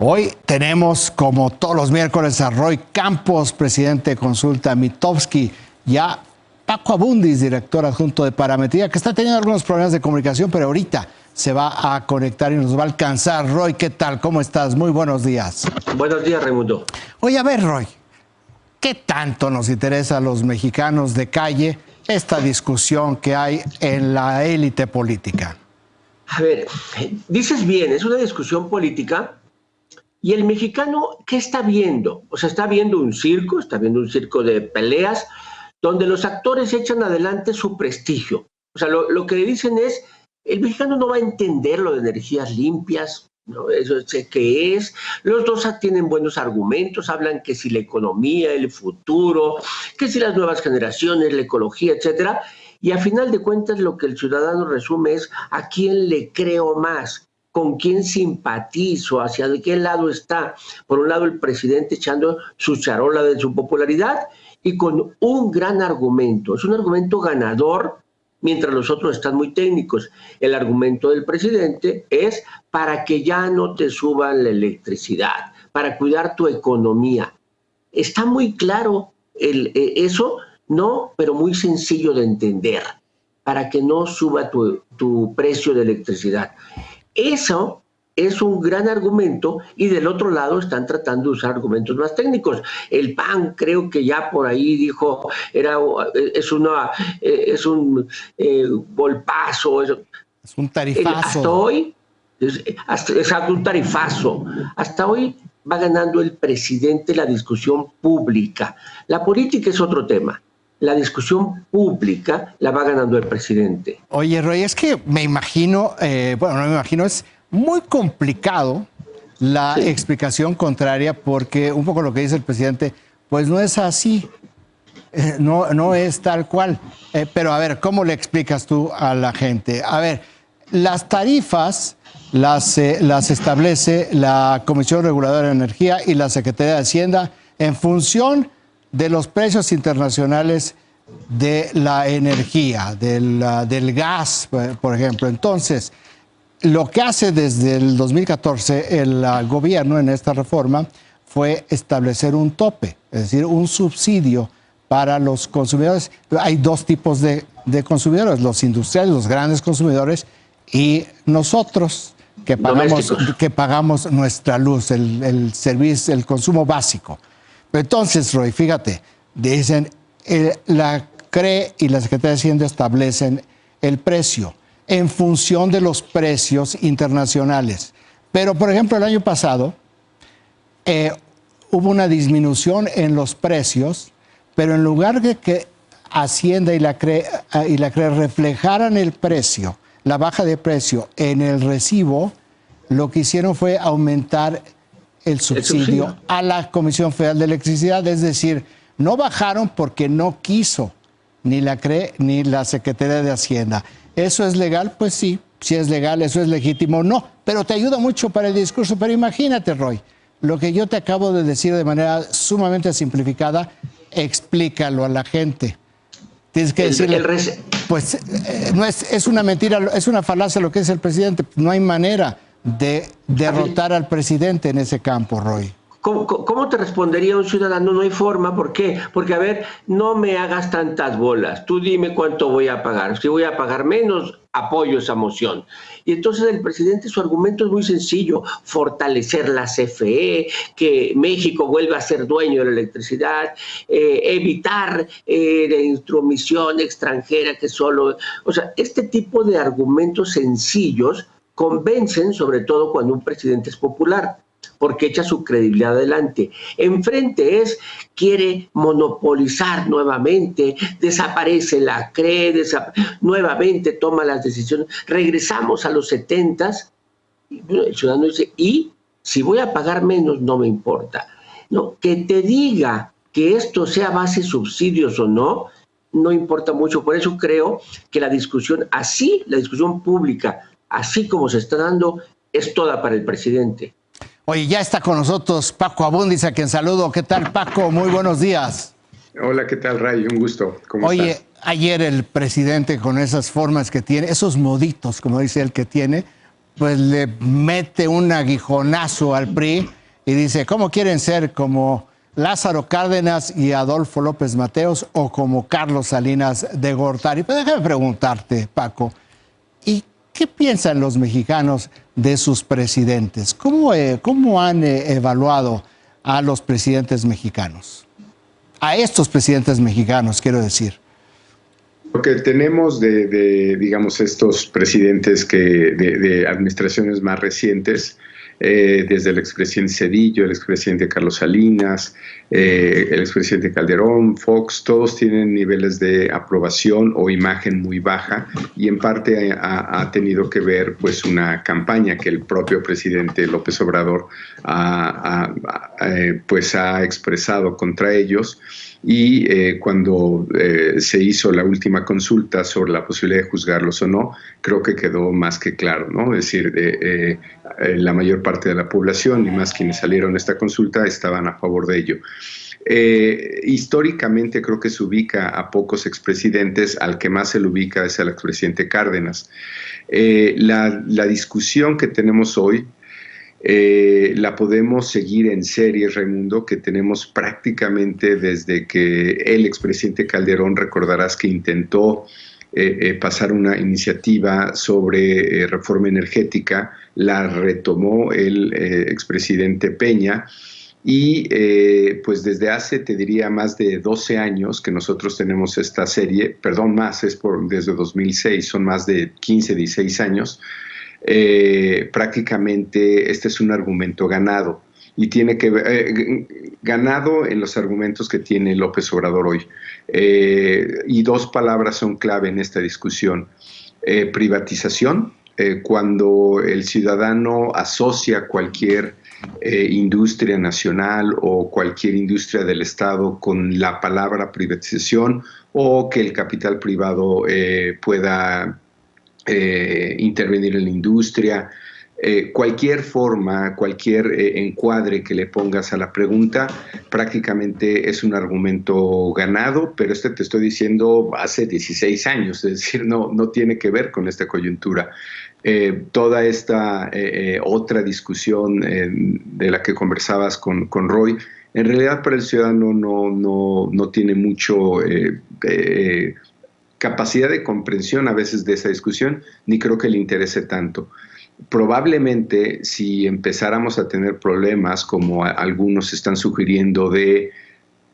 Hoy tenemos, como todos los miércoles, a Roy Campos, presidente de Consulta Mitofsky, ya Paco Abundis, director adjunto de Parametría, que está teniendo algunos problemas de comunicación, pero ahorita se va a conectar y nos va a alcanzar. Roy, ¿qué tal? ¿Cómo estás? Muy buenos días. Buenos días, Raimundo. Oye, a ver, Roy, ¿qué tanto nos interesa a los mexicanos de calle esta discusión que hay en la élite política? A ver, dices bien, es una discusión política. ¿Y el mexicano qué está viendo? O sea, está viendo un circo de peleas, donde los actores echan adelante su prestigio. O sea, lo que dicen es, el mexicano no va a entender lo de energías limpias, ¿no? Eso sé qué es. Los dos tienen buenos argumentos, hablan que si la economía, el futuro, que si las nuevas generaciones, la ecología, etcétera. Y a final de cuentas lo que el ciudadano resume es a quién le creo más, con quién simpatizo, hacia de qué lado está. Por un lado el presidente echando su charola de su popularidad y con un gran argumento. Es un argumento ganador, mientras los otros están muy técnicos. El argumento del presidente es para que ya no te suban la electricidad, para cuidar tu economía. Está muy claro eso, no, pero muy sencillo de entender, para que no suba tu precio de electricidad. Eso es un gran argumento y del otro lado están tratando de usar argumentos más técnicos. El PAN creo que ya por ahí dijo, es un golpazo. Es un tarifazo. Hasta hoy, es un tarifazo. Hasta hoy va ganando el presidente la discusión pública. La política es otro tema. La discusión pública la va ganando el presidente. Oye, Roy, es que me imagino, es muy complicado la explicación contraria, porque un poco lo que dice el presidente, pues no es así, no es tal cual. Pero a ver, ¿cómo le explicas tú a la gente? A ver, las tarifas las establece la Comisión Reguladora de Energía y la Secretaría de Hacienda en función de los precios internacionales de la energía, del gas, por ejemplo. Entonces, lo que hace desde el 2014 el gobierno en esta reforma fue establecer un tope, es decir, un subsidio para los consumidores. Hay dos tipos de consumidores, los industriales, los grandes consumidores, y nosotros que pagamos nuestra luz, el servicio, el consumo básico. Entonces, Roy, fíjate, dicen, la CRE y la Secretaría de Hacienda establecen el precio en función de los precios internacionales. Pero, por ejemplo, el año pasado hubo una disminución en los precios, pero en lugar de que Hacienda y la CRE reflejaran el precio, la baja de precio en el recibo, lo que hicieron fue aumentar el subsidio a la Comisión Federal de Electricidad, es decir, no bajaron porque no quiso ni la CRE ni la Secretaría de Hacienda. ¿Eso es legal? Pues sí, sí es legal, eso es legítimo, no, pero te ayuda mucho para el discurso. Pero imagínate, Roy, lo que yo te acabo de decir de manera sumamente simplificada, explícalo a la gente. Tienes que decirle, pues no es una mentira, es una falacia lo que es el presidente, no hay manera de derrotar al presidente en ese campo, Roy. ¿Cómo te respondería un ciudadano? No hay forma. ¿Por qué? Porque, a ver, no me hagas tantas bolas. Tú dime cuánto voy a pagar. Si voy a pagar menos, apoyo esa moción. Y entonces el presidente, su argumento es muy sencillo: fortalecer la CFE, que México vuelva a ser dueño de la electricidad, evitar la intromisión extranjera que solo... O sea, este tipo de argumentos sencillos convencen, sobre todo cuando un presidente es popular, porque echa su credibilidad adelante. Enfrente quiere monopolizar nuevamente, desaparece la CRE, nuevamente toma las decisiones. Regresamos a los 70s, el ciudadano dice, y si voy a pagar menos, no me importa. No, que te diga que esto sea base subsidios o no, no importa mucho. Por eso creo que la discusión pública, así como se está dando, es toda para el presidente. Oye, ya está con nosotros Paco Abundis, a quien saludo. ¿Qué tal, Paco? Muy buenos días. Hola, ¿qué tal, Ray? Un gusto. ¿Cómo estás? Ayer el presidente, con esas formas que tiene, esos moditos, como dice él, que tiene, pues le mete un aguijonazo al PRI y dice, ¿cómo quieren ser? ¿Como Lázaro Cárdenas y Adolfo López Mateos o como Carlos Salinas de Gortari? Pues déjame preguntarte, Paco, ¿y qué piensan los mexicanos de sus presidentes? ¿Cómo han evaluado a los presidentes mexicanos? A estos presidentes mexicanos, quiero decir. Lo que tenemos digamos, estos presidentes de administraciones más recientes, desde el expresidente Zedillo, el expresidente Carlos Salinas, el expresidente Calderón, Fox, todos tienen niveles de aprobación o imagen muy baja, y en parte ha tenido que ver pues una campaña que el propio presidente López Obrador pues ha expresado contra ellos. Y cuando se hizo la última consulta sobre la posibilidad de juzgarlos o no, creo que quedó más que claro, ¿no? Es decir, la mayor parte de la población, y más quienes salieron a esta consulta, estaban a favor de ello. Históricamente creo que se ubica a pocos expresidentes. Al que más se le ubica es al expresidente Cárdenas. La discusión que tenemos hoy la podemos seguir en serie, Raimundo, que tenemos prácticamente desde que el expresidente Calderón, recordarás que intentó pasar una iniciativa sobre reforma energética, la retomó el expresidente Peña, y pues desde hace, te diría, más de 12 años que nosotros tenemos esta serie, perdón, más, desde 2006, son más de 15, 16 años. Prácticamente este es un argumento ganado, y tiene que ver, ganado en los argumentos que tiene López Obrador hoy. Y dos palabras son clave en esta discusión: privatización, cuando el ciudadano asocia cualquier industria nacional o cualquier industria del Estado con la palabra privatización, o que el capital privado pueda intervenir en la industria. Cualquier forma, cualquier encuadre que le pongas a la pregunta, prácticamente es un argumento ganado, pero te estoy diciendo hace 16 años, es decir, no tiene que ver con esta coyuntura. Toda esta otra discusión de la que conversabas con Roy, en realidad para el ciudadano no tiene mucho capacidad de comprensión a veces de esa discusión, ni creo que le interese tanto. Probablemente si empezáramos a tener problemas, como algunos están sugiriendo, de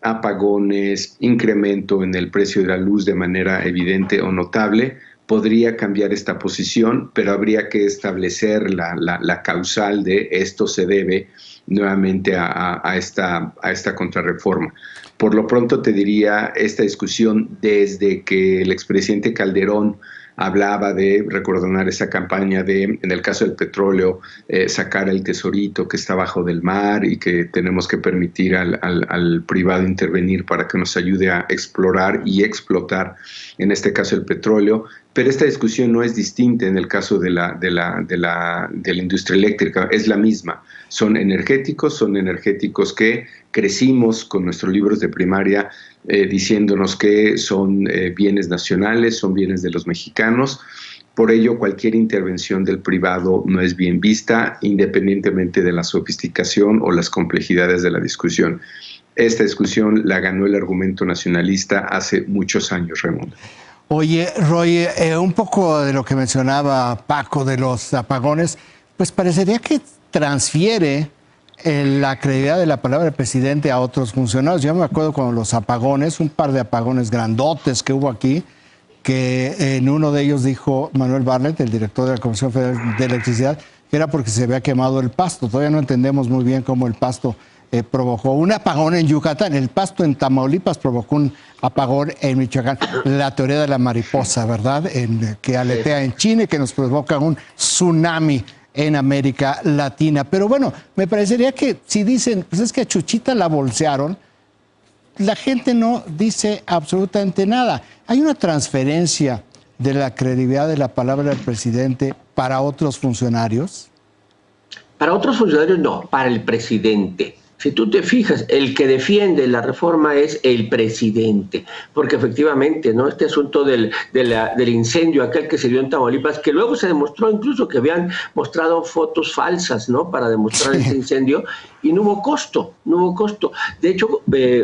apagones, incremento en el precio de la luz de manera evidente o notable, podría cambiar esta posición, pero habría que establecer la causal de esto se debe nuevamente a esta contrarreforma. Por lo pronto te diría, esta discusión desde que el expresidente Calderón hablaba de recoordinar esa campaña de, en el caso del petróleo, sacar el tesorito que está abajo del mar y que tenemos que permitir al privado intervenir para que nos ayude a explorar y explotar, en este caso el petróleo. Pero esta discusión no es distinta en el caso de la industria eléctrica, es la misma. Son energéticos que crecimos con nuestros libros de primaria diciéndonos que son bienes nacionales, son bienes de los mexicanos. Por ello, cualquier intervención del privado no es bien vista, independientemente de la sofisticación o las complejidades de la discusión. Esta discusión la ganó el argumento nacionalista hace muchos años, Raimundo. Oye, Roy, un poco de lo que mencionaba Paco de los apagones, pues parecería que transfiere la credibilidad de la palabra del presidente a otros funcionarios. Yo me acuerdo con los apagones, un par de apagones grandotes que hubo aquí, que en uno de ellos dijo Manuel Bartlett, el director de la Comisión Federal de Electricidad, que era porque se había quemado el pasto. Todavía no entendemos muy bien cómo el pasto provocó un apagón en Yucatán. El pasto en Tamaulipas provocó un apagón en Michoacán. La teoría de la mariposa, ¿verdad? Que aletea en China y que nos provoca un tsunami en América Latina. Pero bueno, me parecería que si dicen, pues es que a Chuchita la bolsearon, la gente no dice absolutamente nada. ¿Hay una transferencia de la credibilidad de la palabra del presidente para otros funcionarios? Para otros funcionarios no, para el presidente. Si tú te fijas, el que defiende la reforma es el presidente, porque efectivamente, ¿no? Este asunto del incendio, aquel que se dio en Tamaulipas, que luego se demostró incluso que habían mostrado fotos falsas, ¿no? Para demostrar este incendio, y no hubo costo, no hubo costo. De hecho,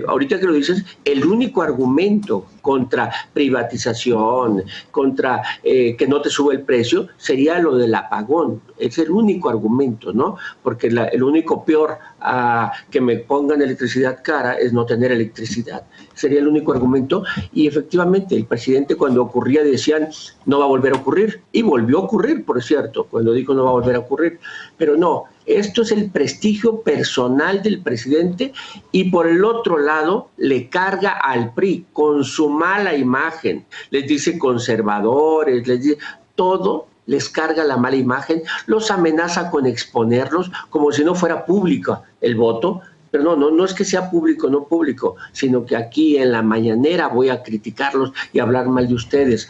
ahorita que lo dices, el único argumento contra privatización, contra que no te sube el precio, sería lo del apagón. Es el único argumento, ¿no? Porque el único peor a que me pongan electricidad cara es no tener electricidad. Sería el único argumento. Y efectivamente, el presidente cuando ocurría decían no va a volver a ocurrir. Y volvió a ocurrir, por cierto, cuando dijo no va a volver a ocurrir. Pero no, esto es el prestigio personal del presidente y por el otro lado le carga al PRI con su mala imagen. Les dice conservadores, les dice todo, les carga la mala imagen, los amenaza con exponerlos como si no fuera público el voto. Pero no es que sea público o no público, sino que aquí en la mañanera voy a criticarlos y hablar mal de ustedes.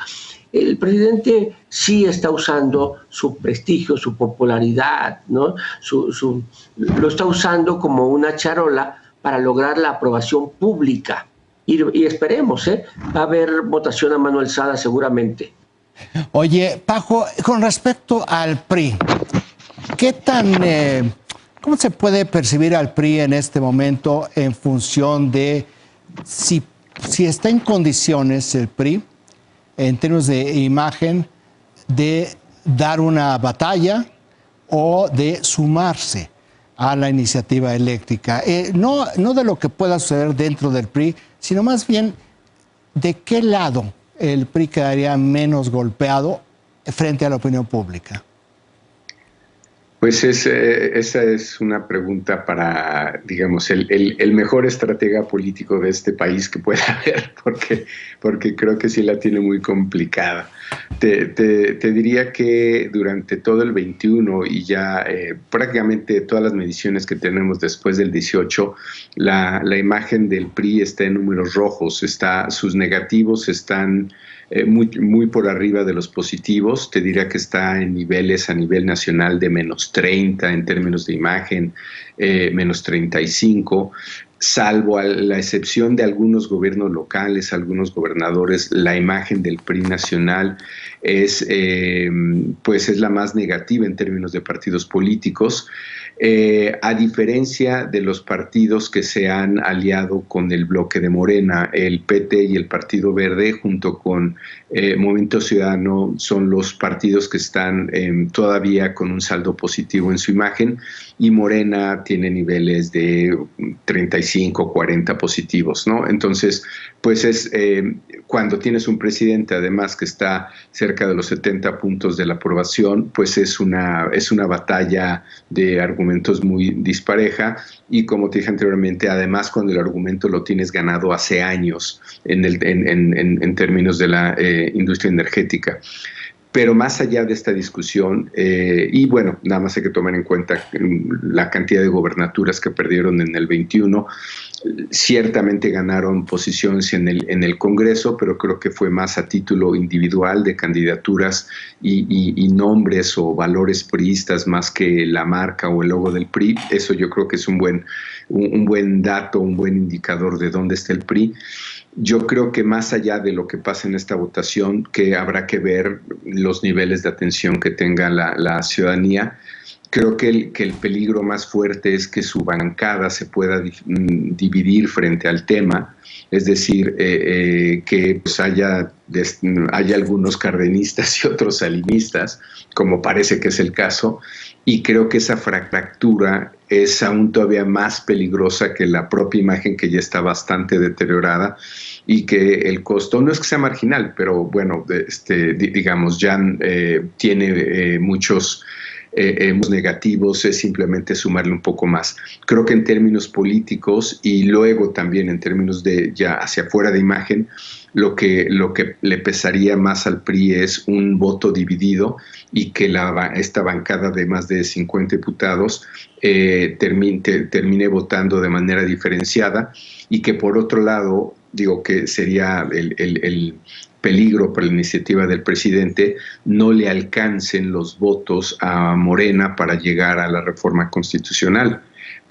El presidente sí está usando su prestigio, su popularidad, ¿no? Lo está usando como una charola para lograr la aprobación pública. Y esperemos, va a haber votación a mano alzada seguramente. Oye, Paco, con respecto al PRI, ¿qué tan... ¿cómo se puede percibir al PRI en este momento en función de si está en condiciones el PRI, en términos de imagen, de dar una batalla o de sumarse a la iniciativa eléctrica? No de lo que pueda suceder dentro del PRI, sino más bien de qué lado el PRI quedaría menos golpeado frente a la opinión pública. Pues esa es una pregunta para, digamos, el mejor estratega político de este país que pueda haber, porque creo que sí la tiene muy complicada. Te diría que durante todo el 21 y ya prácticamente todas las mediciones que tenemos después del 18, la imagen del PRI está en números rojos, sus negativos están muy por arriba de los positivos. Te diría que está en niveles a nivel nacional de -30 en términos de imagen, -35, salvo a la excepción de algunos gobiernos locales, algunos gobernadores. La imagen del PRI nacional es la más negativa en términos de partidos políticos. A diferencia de los partidos que se han aliado con el bloque de Morena, el PT y el Partido Verde, junto con Movimiento Ciudadano, son los partidos que están todavía con un saldo positivo en su imagen, y Morena tiene niveles de 35, 40 positivos, ¿no? Entonces, pues cuando tienes un presidente, además, que está cerca de los 70 puntos de la aprobación, pues es una batalla de argumentos muy dispareja, y como te dije anteriormente, además cuando el argumento lo tienes ganado hace años en términos de la industria energética. Pero más allá de esta discusión, y bueno, nada más hay que tomar en cuenta la cantidad de gobernaturas que perdieron en el 21, ciertamente ganaron posiciones en el Congreso, pero creo que fue más a título individual de candidaturas y nombres o valores priistas más que la marca o el logo del PRI. Eso yo creo que es un buen dato, un buen indicador de dónde está el PRI. Yo creo que más allá de lo que pasa en esta votación, que habrá que ver los niveles de atención que tenga la ciudadanía, creo que el peligro más fuerte es que su bancada se pueda dividir frente al tema, es decir, que pues haya algunos cardenistas y otros salinistas, como parece que es el caso, y creo que esa fractura es aún todavía más peligrosa que la propia imagen, que ya está bastante deteriorada, y que el costo no es que sea marginal, pero bueno, digamos, ya tiene muchos negativos, es simplemente sumarle un poco más. Creo que en términos políticos y luego también en términos de ya hacia afuera de imagen, lo que le pesaría más al PRI es un voto dividido, y que esta bancada de más de 50 diputados termine votando de manera diferenciada, y que por otro lado, digo que sería el peligro para la iniciativa del presidente, no le alcancen los votos a Morena para llegar a la reforma constitucional,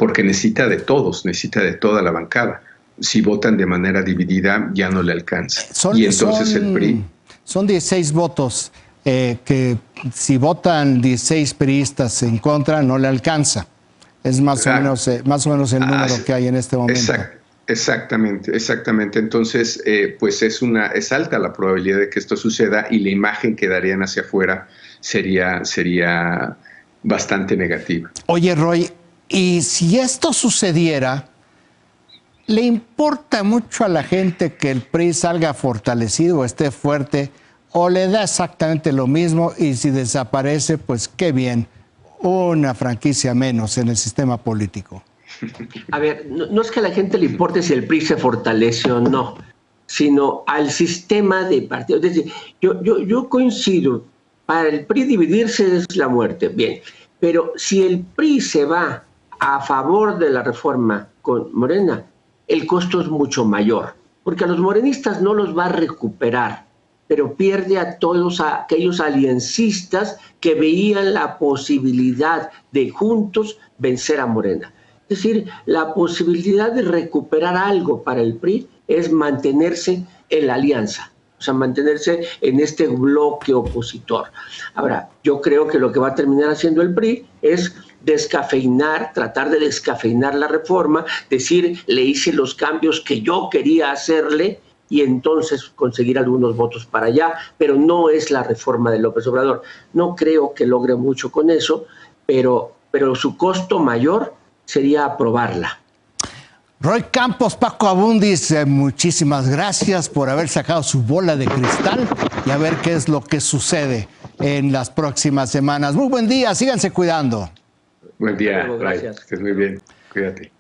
porque necesita de todos, necesita de toda la bancada. Si votan de manera dividida, ya no le alcanza. Y entonces el PRI... Son 16 votos que si votan 16 priistas en contra, no le alcanza. Es más o menos el número que hay en este momento. Exactamente. Entonces, pues es alta la probabilidad de que esto suceda y la imagen que darían hacia afuera sería bastante negativa. Oye, Roy, y si esto sucediera, ¿le importa mucho a la gente que el PRI salga fortalecido o esté fuerte? ¿O le da exactamente lo mismo y si desaparece, pues qué bien, una franquicia menos en el sistema político? A ver, no es que a la gente le importe si el PRI se fortalece o no, sino al sistema de partidos. Es decir, yo coincido, para el PRI dividirse es la muerte, bien, pero si el PRI se va a favor de la reforma con Morena, el costo es mucho mayor, porque a los morenistas no los va a recuperar, pero pierde a todos aquellos aliancistas que veían la posibilidad de juntos vencer a Morena. Es decir, la posibilidad de recuperar algo para el PRI es mantenerse en la alianza, o sea, mantenerse en este bloque opositor. Ahora, yo creo que lo que va a terminar haciendo el PRI es tratar de descafeinar la reforma, decir, le hice los cambios que yo quería hacerle y entonces conseguir algunos votos para allá, pero no es la reforma de López Obrador. No creo que logre mucho con eso, pero su costo mayor sería aprobarla. Roy Campos, Paco Abundis, muchísimas gracias por haber sacado su bola de cristal y a ver qué es lo que sucede en las próximas semanas. Muy buen día, síganse cuidando. Buen día, Ray, que estés muy bien, cuídate.